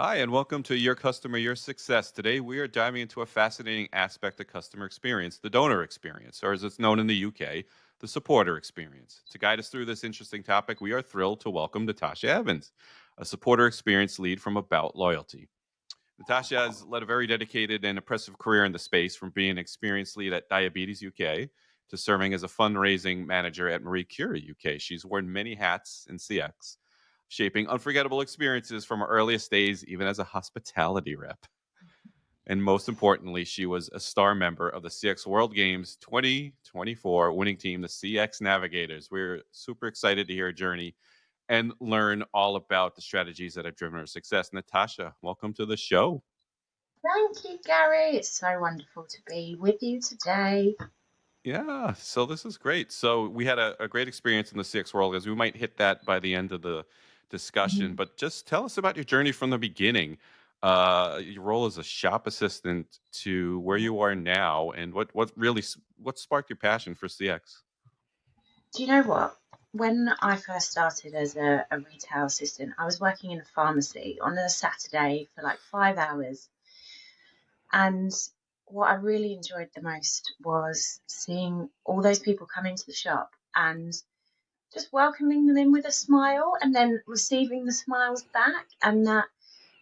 Hi, and welcome to Your Customer, Your Success. Today, we are diving into a fascinating aspect of customer experience, the donor experience, or as it's known in the UK, the supporter experience. To guide us through this interesting topic, we are thrilled to welcome Natasha Evans, a supporter experience lead from About Loyalty. Natasha has led a very dedicated and impressive career in the space, from being an experienced lead at Diabetes UK to serving as a fundraising manager at Marie Curie UK. She's worn many hats in CX, shaping unforgettable experiences from her earliest days, even as a hospitality rep. And most importantly, she was a star member of the CX World Games 2024 winning team, the CX Navigators. We're super excited to hear her journey and learn all about the strategies that have driven her success. Natasha, welcome to the show. Thank you, Gary. It's so wonderful to be with you today. Yeah, so this is great. So we had a great experience in the CX world, as we might hit that by the end of the discussion. Mhm. But just tell us about your journey from the beginning, your role as a shop assistant to where you are now, and what really what sparked your passion for CX. Do you know what? When I first started as a retail assistant, I was working in a pharmacy on a Saturday for like 5 hours. And what I really enjoyed the most was seeing all those people come into the shop and just welcoming them in with a smile and then receiving the smiles back. And that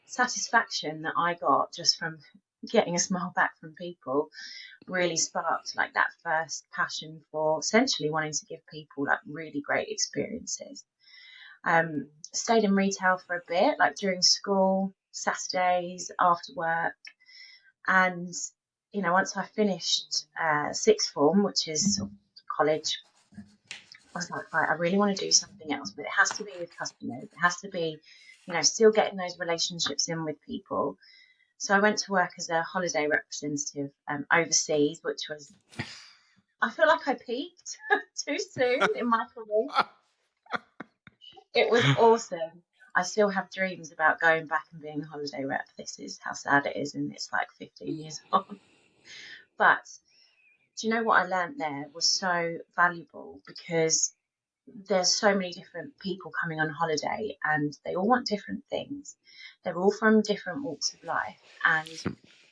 satisfaction that I got just from getting a smile back from people really sparked like that first passion for essentially wanting to give people like really great experiences. Stayed in retail for a bit, like during school, Saturdays, after work, and once I finished sixth form, which is sort of college, I was like, right, I really want to do something else, but it has to be with customers. It has to be, still getting those relationships in with people. So I went to work as a holiday representative overseas, which was, I feel like I peaked too soon in my career. It was awesome. I still have dreams about going back and being a holiday rep. This is how sad it is, and it's like 15 years on. But do you know what I learned there was so valuable because there's so many different people coming on holiday and they all want different things. They're all from different walks of life. And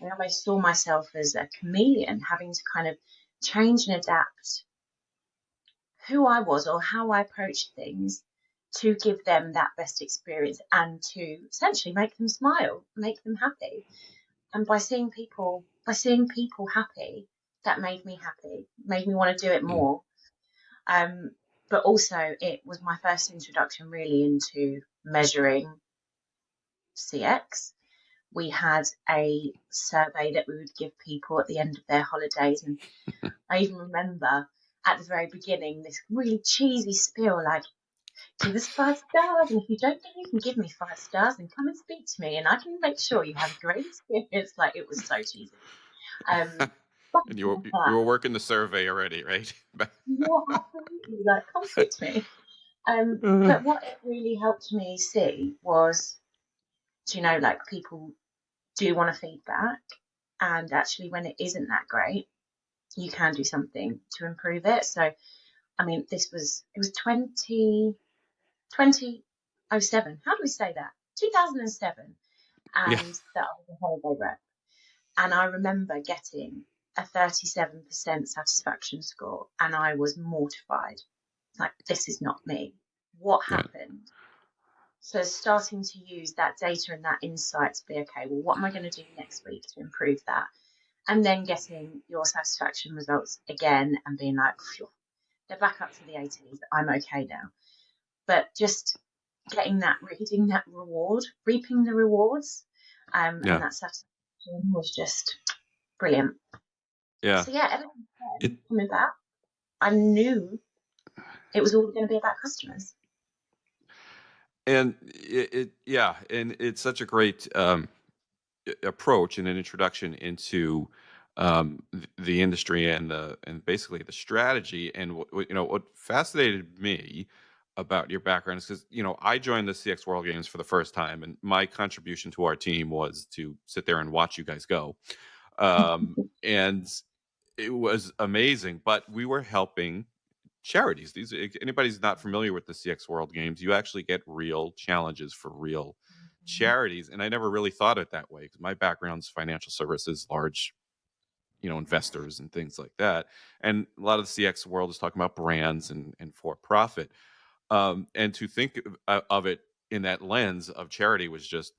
I always saw myself as a chameleon having to kind of change and adapt who I was or how I approached things to give them that best experience and to essentially make them smile, make them happy. And by seeing people happy, that made me happy, made me want to do it Mm. more. Um, but also, it was my first introduction really into measuring CX. We had a survey that we would give people at the end of their holidays. And I even remember at the very beginning this really cheesy spiel like, give us 5 stars. And if you don't think you can give me 5 stars, then come and speak to me and I can make sure you have a great experience. Like, it was so cheesy. Um, but, And you were working the survey already, right? yeah, absolutely. Like, come speak to me. Uh, But what it really helped me see was, like people do want to feedback, and actually, when it isn't that great, you can do something to improve it. So, I mean, it was 2007. How do we say that? 2007, yeah, and that I was a holiday rep, and I remember getting a 37% satisfaction score, and I was mortified. Like, this is not me. What yeah, happened? So starting to use that data and that insight to be okay, well, what am I going to do next week to improve that? And then getting your satisfaction results again and being like, phew, they're back up to the 80s. I'm okay now. But just getting that, getting that reward, reaping the rewards, and yeah, that satisfaction was just brilliant. yeah. So yeah, ever since It then, coming back, I knew it was all going to be about customers. and yeah, and it's such a great approach and an introduction into the industry and basically the strategy. And what fascinated me about your background is because I joined the CX World Games for the first time, and my contribution to our team was to sit there and watch you guys go, and it was amazing. But we were helping charities. These, anybody's not familiar with the CX World Games, you actually get real challenges for real charities, and I never really thought it that way because my background's financial services, large, investors and things like that. And a lot of the CX world is talking about brands and for profit. And to think of it in that lens of charity was just,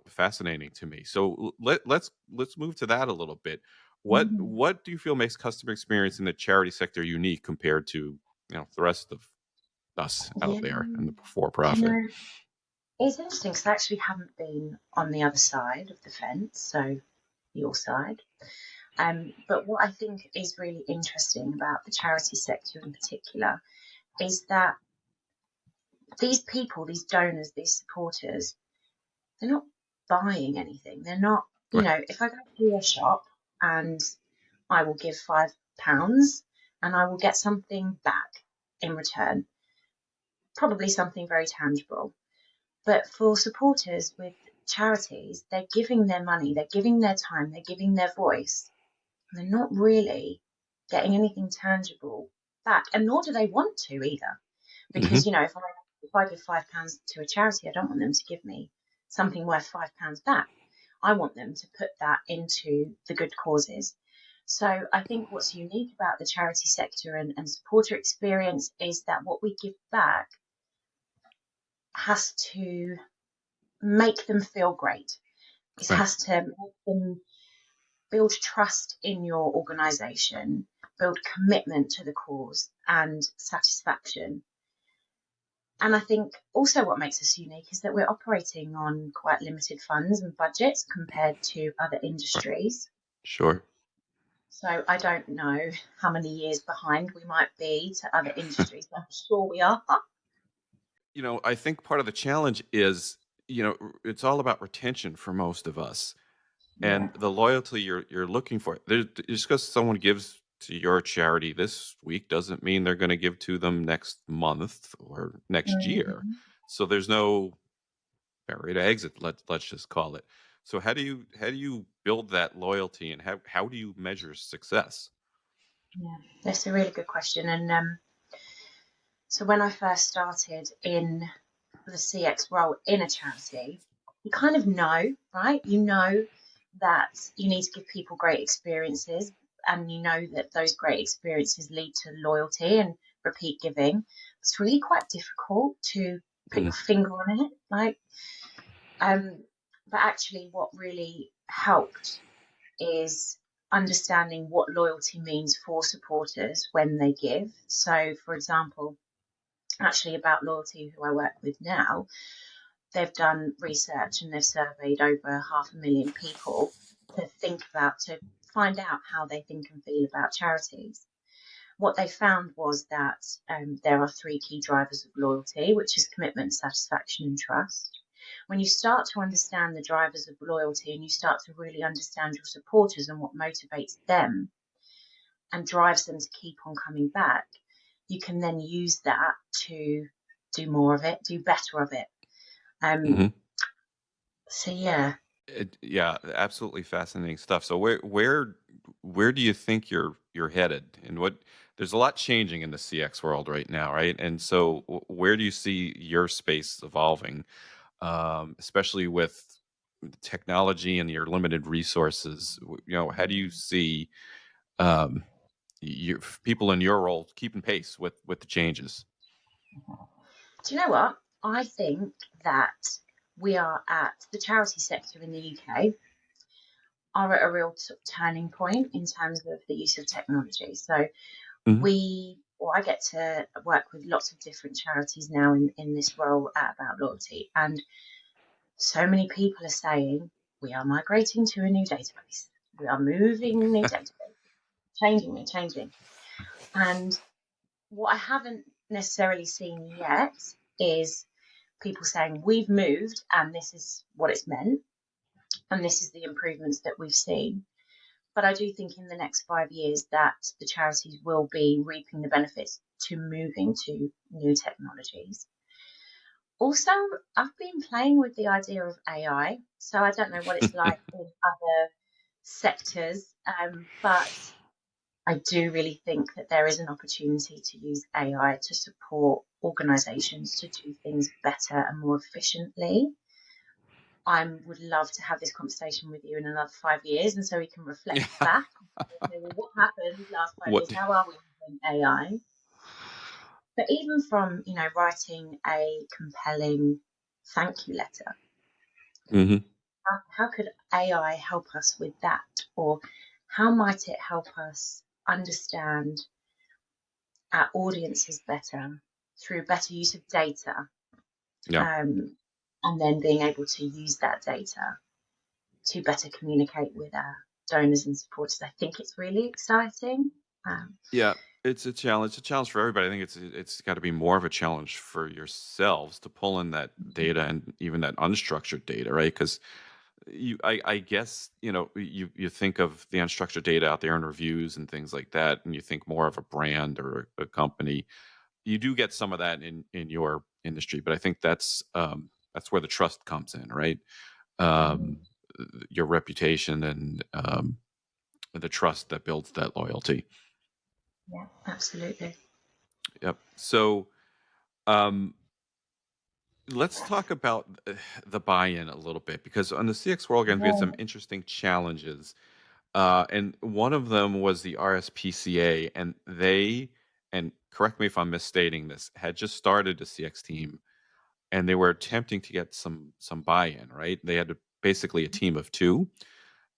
fascinating to me. So let's move to that a little bit. What Mhm. what do you feel makes customer experience in the charity sector unique compared to the rest of us out Yeah, there in the for do you profit? know, it's interesting because I actually haven't been on the other side of the fence, so your side. But what I think is really interesting about the charity sector in particular is that these people, these donors, these supporters, they're not buying anything. They're not, Right. if I go to a shop and I will give £5 and I will get something back in return, probably something very tangible. But for supporters with charities, they're giving their money, they're giving their time, they're giving their voice. And they're not really getting anything tangible back, and nor do they want to either. Hmm. Because if I give £5 to a charity, I don't want them to give me something worth £5 back. I want them to put that into the good causes. So I think what's unique about the charity sector and supporter experience is that what we give back has to make them feel great. It Right. has to make them build trust in your organisation, build commitment to the cause and satisfaction. And I think also what makes us unique is that we're operating on quite limited funds and budgets compared to other industries. Sure. So I don't know how many years behind we might be to other industries, but I'm sure we are. I think part of the challenge is, it's all about retention for most of us. Yeah. And the loyalty you're looking for. Just because someone gives to your charity this week doesn't mean they're going to give to them next month or next year. Mhm. So there's no barrier to exit. Let's just call it. So how do you build that loyalty, and how do you measure success? Yeah, that's a really good question. And so when I first started in the CX role in a charity, you kind of know, right? You know that you need to give people great experiences, and you know that those great experiences lead to loyalty and repeat giving. It's really quite difficult to put Mhm. your finger on it, like, um, but actually, what really helped is understanding what loyalty means for supporters when they give. So, for example, actually about loyalty, who I work with now, they've done research and they've surveyed over 500,000 people to find out how they think and feel about charities. What they found was that there are three key drivers of loyalty, which is commitment, satisfaction, and trust. When you start to understand the drivers of loyalty and you start to really understand your supporters and what motivates them and drives them to keep on coming back, you can then use that to do more of it, do better of it. Um, Mhm. so yeah, Yeah, absolutely fascinating stuff. So where do you think you're headed, and what? There's a lot changing in the CX world right now, right? And so where do you see your space evolving, especially with technology and your limited resources? How do you see um, people in your role keeping pace with the changes? do you know what? I think that we are at the charity sector in the UK are at a real turning point in terms of the use of technology. So Hmm. I get to work with lots of different charities now in this role at About Loyalty, and so many people are saying we are migrating to a new database, we are moving new database, changing. And what I haven't necessarily seen yet is people saying we've moved and this is what it's meant and this is the improvements that we've seen. But I do think in the next 5 years that the charities will be reaping the benefits to moving to new technologies. Also, I've been playing with the idea of AI, so I don't know what it's like in other sectors, but I do really think that there is an opportunity to use AI to support organisations to do things better and more efficiently. I would love to have this conversation with you in another 5 years, and so we can reflect Yeah. back and say, well, what happened last 5 years? What? How are we using AI? But even from, writing a compelling thank you letter, Hmm. how could AI help us with that? Or how might it help us understand our audiences better through better use of data, Yeah. um, and then being able to use that data to better communicate with our donors and supporters? I think it's really exciting. Um, Yeah, it's a challenge. It's a challenge for everybody. I think it's got to be more of a challenge for yourselves to pull in that data and even that unstructured data, right? Because I guess you think of the unstructured data out there in reviews and things like that, and you think more of a brand or a company. You do get some of that in your industry, but I think that's where the trust comes in, right? Um, your reputation and the trust that builds that loyalty. yeah, absolutely. Yep. So um, let's talk about the buy-in a little bit because on the CX World Games we had some Yeah. interesting challenges, and one of them was the RSPCA, and they, and correct me if I'm misstating this, had just started a CX team, and they were attempting to get some buy-in. Right? They had basically a team of two,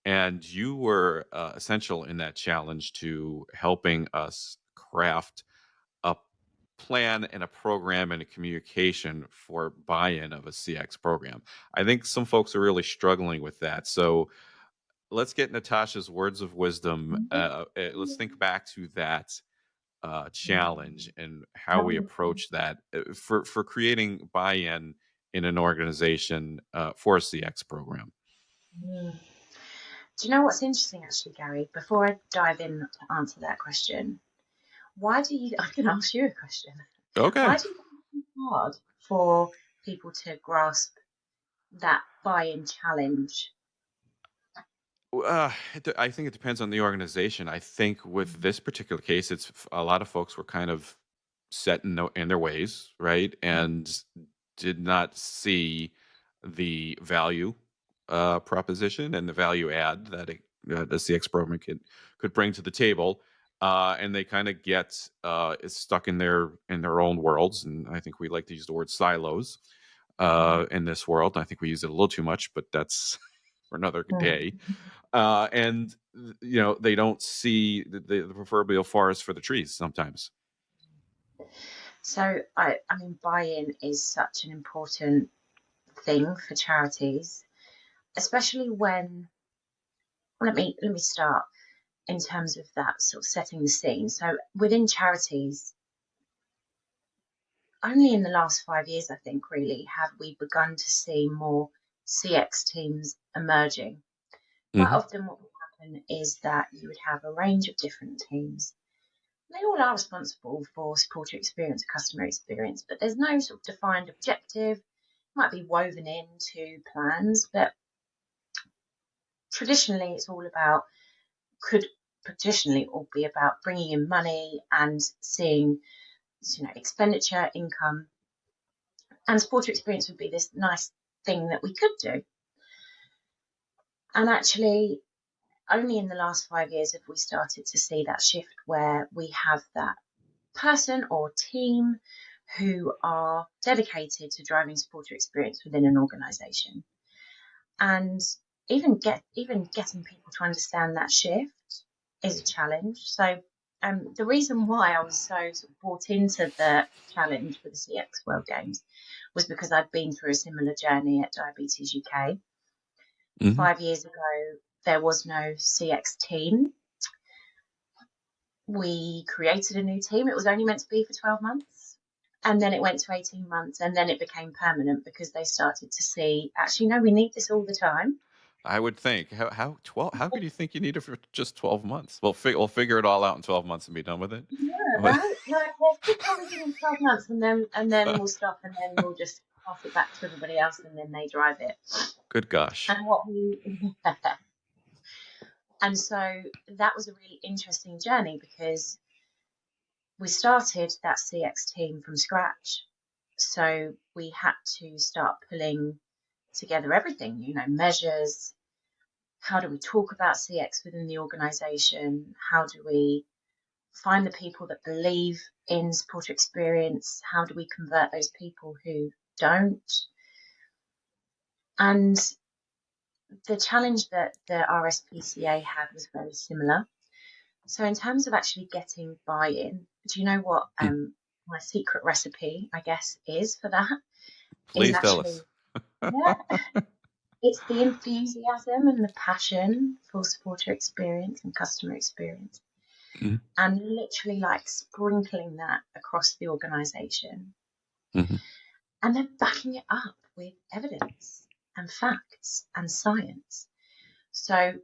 and you were essential in that challenge to helping us craft a plan and a program and a communication for buy-in of a CX program. I think some folks are really struggling with that. So let's get Natasha's words of wisdom. Let's think back to that challenge and how we approach that for creating buy-in in an organization for a CX program. Mm. Do you know what's interesting, actually, Gary? Before I dive in to answer that question, why do you? I can ask you a question. Okay. Why do you think it's hard for people to grasp that buy-in challenge? I think it depends on the organization. I think with this particular case, a lot of folks were kind of set in their ways, right, and did not see the value proposition and the value add that the CX program could bring to the table, and they kind of get stuck in their own worlds. And I think we like to use the word silos in this world. I think we use it a little too much, but that's for another day. And they don't see the proverbial forest for the trees sometimes. So, I mean, buy-in is such an important thing for charities, especially when. Let me start in terms of that sort of setting the scene. So, within charities, only in the last 5 years, I think, really, have we begun to see more CX teams emerging. Quite Hmm. often, what would happen is that you would have a range of different teams. They all are responsible for supporter experience, customer experience, but there's no sort of defined objective. It might be woven into plans, but traditionally, it's all about, could traditionally all be about bringing in money and seeing, expenditure, income, and supporter experience would be this nice thing that we could do. And actually, only in the last 5 years have we started to see that shift where we have that person or team who are dedicated to driving supporter experience within an organisation. And even getting people to understand that shift is a challenge. So the reason why I was so sort of brought into the challenge for the CX World Games was because I'd been through a similar journey at Diabetes UK. Hmm. 5 years ago, there was no CX team. We created a new team. It was only meant to be for 12 months. And then it went to 18 months, and then it became permanent because they started to see, actually, no, we need this all the time. I would think how could you think you need it for just 12 months? We'll figure it all out in 12 months and be done with it. Yeah, But right? Like, let's fix everything in 12 months, and then we'll stop, and then we'll just pass it back to everybody else, and then they drive it. good gosh. And what we, and so that was a really interesting journey because we started that CX team from scratch. So we had to start pulling together everything, measures. How do we talk about CX within the organization? How do we find the people that believe in supporter experience? How do we convert those people who don't? And the challenge that the RSPCA had was very similar. So in terms of actually getting buy-in, do you know what Hmm. my secret recipe, I guess, is for that? Is Please tell us. actually, yeah, it's the enthusiasm and the passion for supporter experience and customer experience, Mhm, and literally like sprinkling that across the organization mhm. and then backing it up with evidence and facts and science. So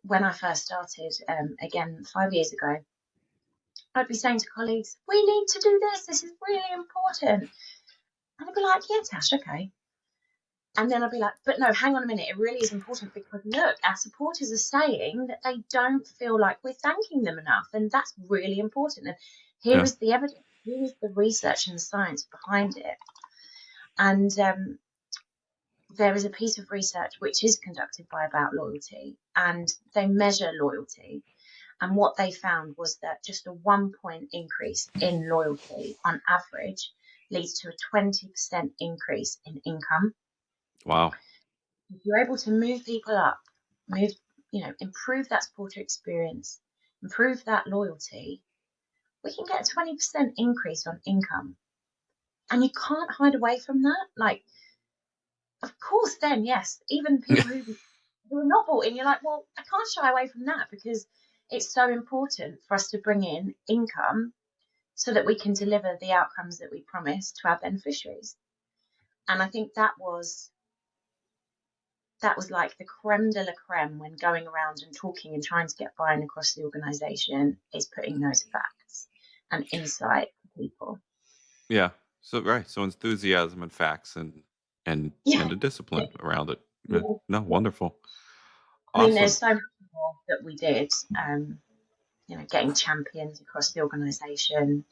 when I first started, again, 5 years ago, I'd be saying to colleagues, we need to do this. This is really important. And they'd be like, yeah, Tash, okay. And then I'd be like, but no, hang on a minute. It really is important because look, our supporters are saying that they don't feel like we're thanking them enough. And that's really important. And here Yeah. is the evidence, here is the research and the science behind it. And there is a piece of research which is conducted by About Loyalty, and they measure loyalty. And what they found was that just a 1 point increase in loyalty on average leads to a 20% increase in income. Wow. If you're able to move people up, move, improve that supporter experience, improve that loyalty, we can get a 20% increase on income. And you can't hide away from that. Like, of course, then, yes, even people who are not bought in, you're like, well, I can't shy away from that because it's so important for us to bring in income so that we can deliver the outcomes that we promise to our beneficiaries. And I think that was like the creme de la creme when going around and talking and trying to get buy-in across the organisation is putting those facts and insight for people. Yeah. So right. So enthusiasm and facts and Yeah, a discipline around it. Yeah. yeah, No, yeah. wonderful. I mean, there's Awesome. so much more that we did. Getting champions across the organisation,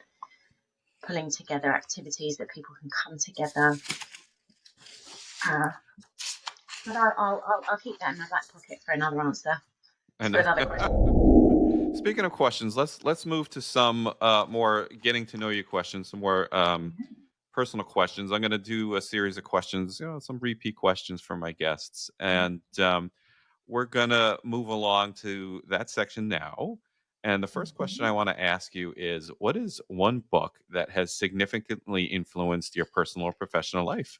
pulling together activities that people can come together. Uh, but I'll keep that in my back pocket for another answer, And for another question. speaking of questions, let's move to some more getting to know you questions, some more personal questions. I'm going to do a series of questions, some repeat questions from my guests, and we're going to move along to that section now. And the first question I Mhm. want to ask you is, what is one book that has significantly influenced your personal or professional life?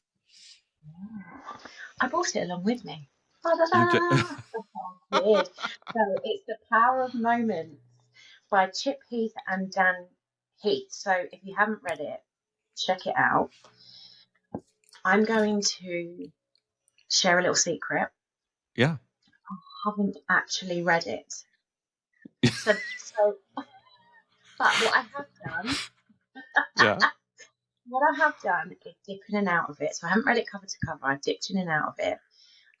I brought it along with me. You did. Ta-da-da! Weird. So it's The Power of Moments by Chip Heath and Dan Heath. So if you haven't read it, check it out. I'm going to share a little secret. Yeah. I haven't actually read it. So, but Yeah. what I have done is dip in and out of it. So I haven't read it cover to cover. I've dipped in and out of it.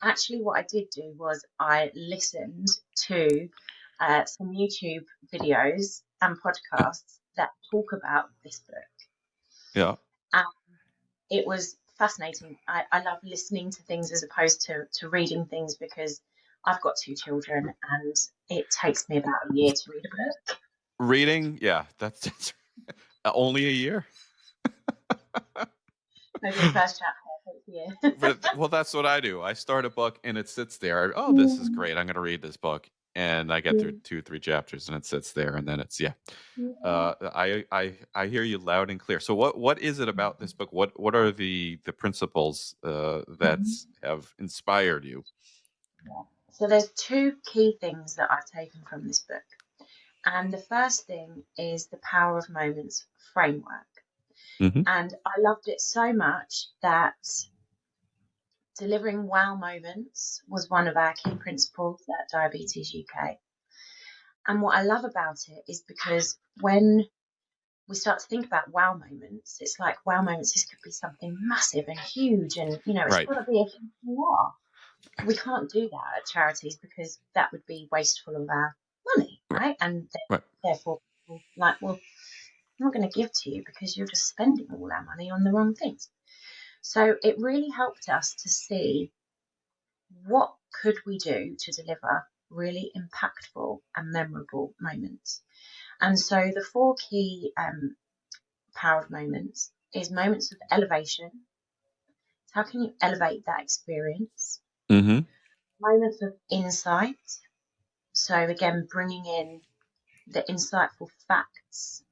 Actually, what I did do was I listened to some YouTube videos and podcasts that talk about this book. Yeah. And it was fascinating. I love listening to things as opposed to reading things because I've got two children and it takes me about a year to read a book. Reading. Yeah. That's only a year. Maybe the first chapter takes a year. But well, that's what I do. I start a book and it sits there. Oh, this is great. I'm going to read this book, and I get through 2, 3 chapters, and it sits there, and then it's yeah. I hear you loud and clear. So what is it about this book? What are the principles that have inspired you? So there's two key things that I've taken from this book. And the first thing is the Power of Moments framework. Hmm. And I loved it so much that delivering wow moments was one of our key principles at Diabetes UK. And what I love about it is because when we start to think about wow moments, it's like wow moments, this could be something massive and huge, and it's Right. got to be a huge wow. We can't do that at charities because that would be wasteful of our money, Right. right? And Right. therefore, like, well, I'm not going to give to you because you're just spending all our money on the wrong things. So it really helped us to see what could we do to deliver really impactful and memorable moments. And so the four key power of moments is moments of elevation. How can you elevate that experience? Mm-hmm. Moments of insight. So again, bringing in the insightful facts.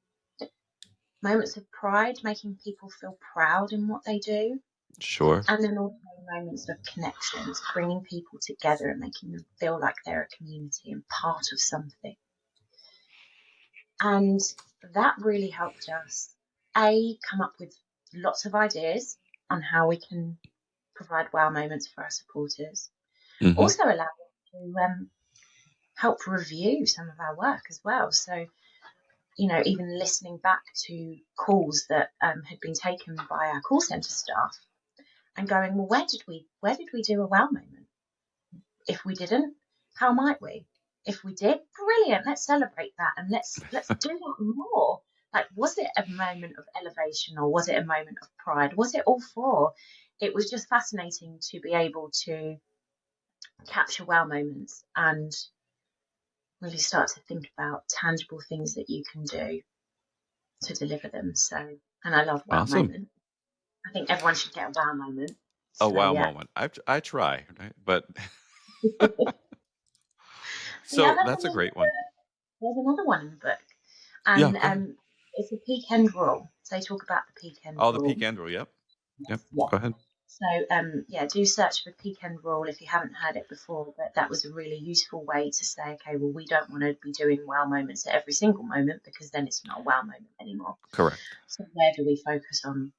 Moments of pride, making people feel proud in what they do. Sure. And then also moments of connections, bringing people together and making them feel like they're a community and part of something. And that really helped us, come up with lots of ideas on how we can provide wow moments for our supporters. Mm-hmm. Also allow us to help review some of our work as well. So, even listening back to calls that had been taken by our call centre staff and going, well, where did we do a wow moment? If we didn't, how might we? If we did, brilliant. Let's celebrate that and let's do that more. Like, was it a moment of elevation or was it a moment of pride? Was it all four? It was just fascinating to be able to capture wow moments and really start to think about tangible things that you can do to deliver them. So, and I love wow Awesome. moment. I think everyone should get a wow moment. A So wow yeah. moment. I try, right? But The so other that's a one in the great one. book, there's another one in the book, Yeah, and go ahead. it's a peak end rule. So they talk about the peak end Oh, the rule. peak end rule. Yep. Yep. Yes, yeah. Go ahead. So yeah, do search for peak end rule if you haven't heard it before. But that was a really useful way to say, okay, well, we don't want to be doing wow moments at every single moment because then it's not a wow moment anymore. Correct. So where do we focus on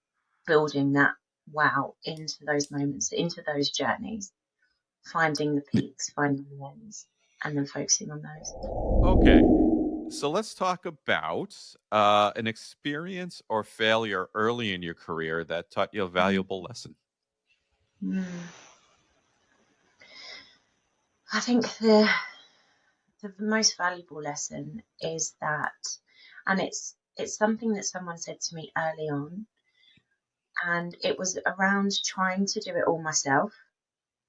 building that wow into those moments, into those journeys, finding the Y- peaks, finding the wins, and then focusing on those. Okay. So let's talk about an experience or failure early in your career that taught you a valuable lesson. Mm. I think the most valuable lesson is that, and it's something that someone said to me early on, and it was around trying to do it all myself,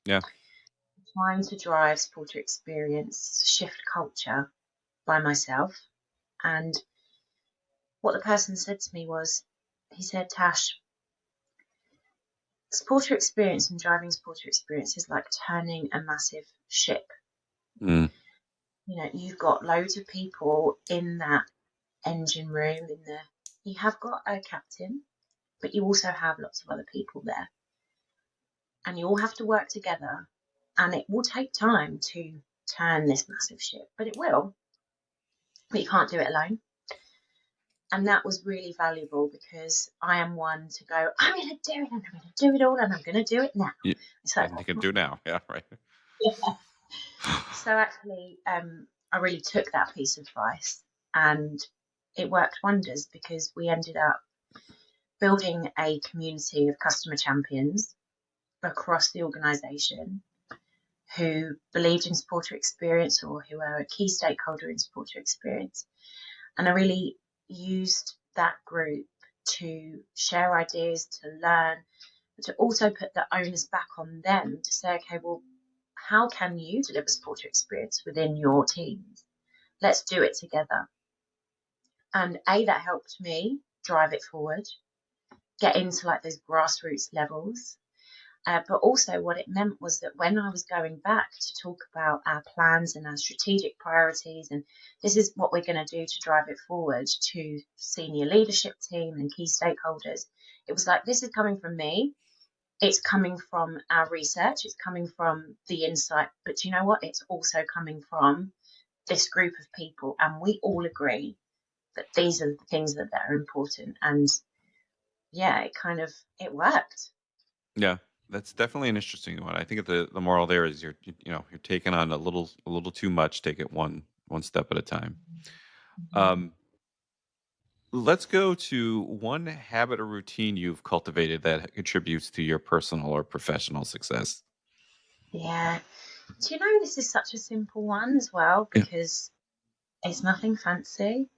Yeah. trying to drive supporter experience, shift culture by myself. And what the person said to me was, he said, Tash, supporter experience and driving supporter experience is like turning a massive ship. Mm. You've got loads of people in that engine room, you have got a captain, but you also have lots of other people there, and you all have to work together, and it will take time to turn this massive ship, but it will, but you can't do it alone. And that was really valuable because I am one to go, I'm going to do it, and I'm going to do it all, and I'm going to do it now. Y- So and you can do now. Yeah. Right. yeah. So actually, I really took that piece of advice, and it worked wonders because we ended up building a community of customer champions across the organisation who believed in supporter experience or who are a key stakeholder in supporter experience. And I really used that group to share ideas, to learn, but to also put the onus back on them to say, okay, well, how can you deliver supporter experience within your teams? Let's do it together. And that helped me drive it forward, get into like those grassroots levels. But also, what it meant was that when I was going back to talk about our plans and our strategic priorities, and this is what we're going to do to drive it forward to senior leadership team and key stakeholders, it was like, this is coming from me. It's coming from our research. It's coming from the insight. But you know what? It's also coming from this group of people. And we all agree that these are the things that are important. And yeah, it worked. Yeah. That's definitely an interesting one. I think the moral there is you're taking on a little too much. Take it one step at a time. Mhm. Um, let's go to one habit or routine you've cultivated that contributes to your personal or professional success. Yeah. Do you know this is such a simple one as well Yeah, because it's nothing fancy, it's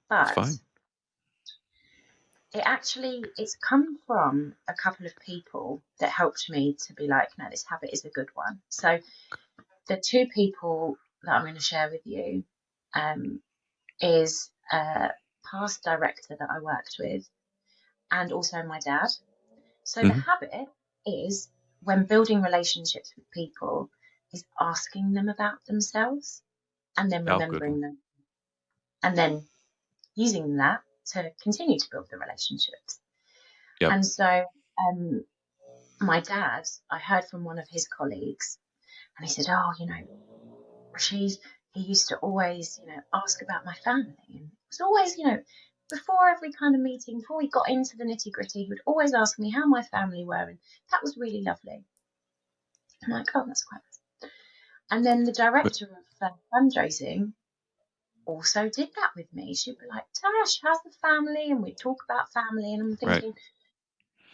but fine. it's come from a couple of people that helped me to be like, no, this habit is a good one. So the two people that I'm going to share with you um, is a past director that I worked with and also my dad. So the Hmm. habit is when building relationships with people is asking them about themselves and then Oh, good one. remembering them and then using that to continue to build the relationships. Yep. And so um, my dad, I heard from one of his colleagues, and he said, "Oh, Rashid, he used to always, ask about my family, and it was always, before every kind of meeting, before we got into the nitty gritty, he would always ask me how my family were, and that was really lovely." I'm like, "Oh, that's quite nice." And then the But- director of fundraising also did that with me. She'd be like, "Tash, how's the family?" And we'd talk about family, and I'm Right. thinking,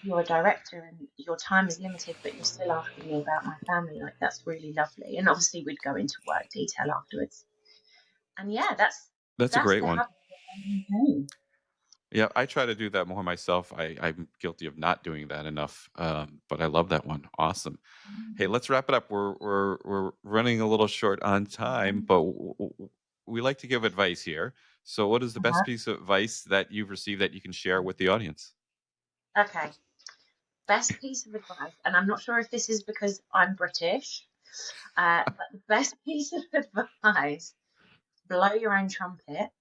you're a director and your time is limited, but you're still asking me about my family. Like, that's really lovely. And obviously, we'd go into work detail afterwards. And yeah, That's a that's great the one. habit that I maintain. Yeah, I try to do that more myself. I'm guilty of not doing that enough, but I love that one. Awesome. Hey, let's wrap it up. We're running a little short on time, but we like to give advice here. So, what is the best Uh-huh. piece of advice that you've received that you can share with the audience? Okay, best piece of advice, and I'm not sure if this is because I'm British, but the best piece of advice: blow your own trumpet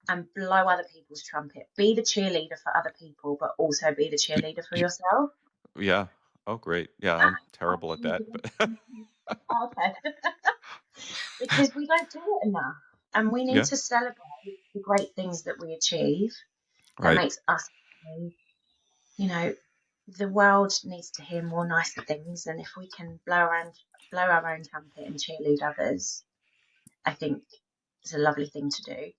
and blow other people's trumpet. Be the cheerleader for other people, but also be the Do, cheerleader for do, yourself. yeah. Oh, great. Yeah, That I'm terrible at that, actually, but okay, because we don't do it enough, and we need yeah, to celebrate the great things that we achieve. That right. makes us happy. You know, the world needs to hear more nicer things, and if we can blow our own trumpet and cheerlead others, I think it's a lovely thing to do.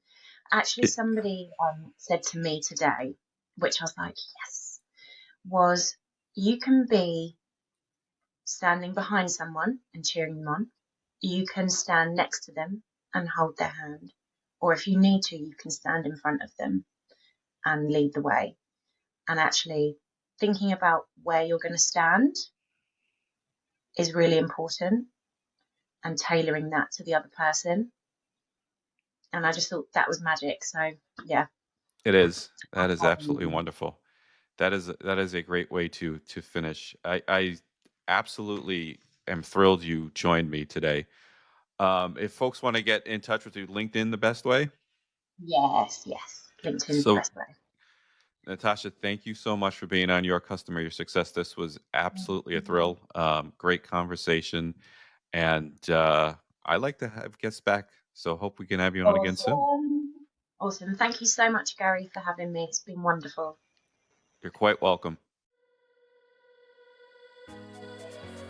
Actually, It, somebody said to me today, which I was like, yes, was you can be standing behind someone and cheering them on. You can stand next to them and hold their hand. Or if you need to, you can stand in front of them and lead the way. And actually, thinking about where you're going to stand is really important and tailoring that to the other person. And I just thought that was magic. So, yeah, it is. I'll That is try absolutely and wonderful. That is a great way to finish. I absolutely am thrilled you joined me today. If folks want to get in touch with you, LinkedIn the best way. yes, yes. LinkedIn's the So, best way. Natasha, thank you so much for being on Your Customer, Your Success. This was absolutely a thrill. Great conversation, and I like to have guests back. So, hope we can have you on again soon. Awesome. Awesome. Thank you so much, Gary, for having me. It's been wonderful. You're quite welcome.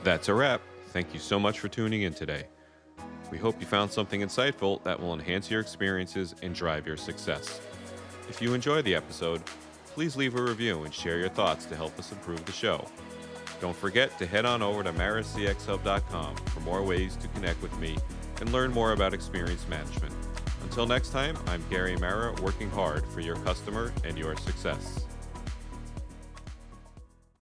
That's a wrap. Thank you so much for tuning in today. We hope you found something insightful that will enhance your experiences and drive your success. If you enjoyed the episode, please leave a review and share your thoughts to help us improve the show. Don't forget to head on over to marracxhub.com for more ways to connect with me and learn more about experience management. Until next time, I'm Gary Marra, working hard for your customer and your success.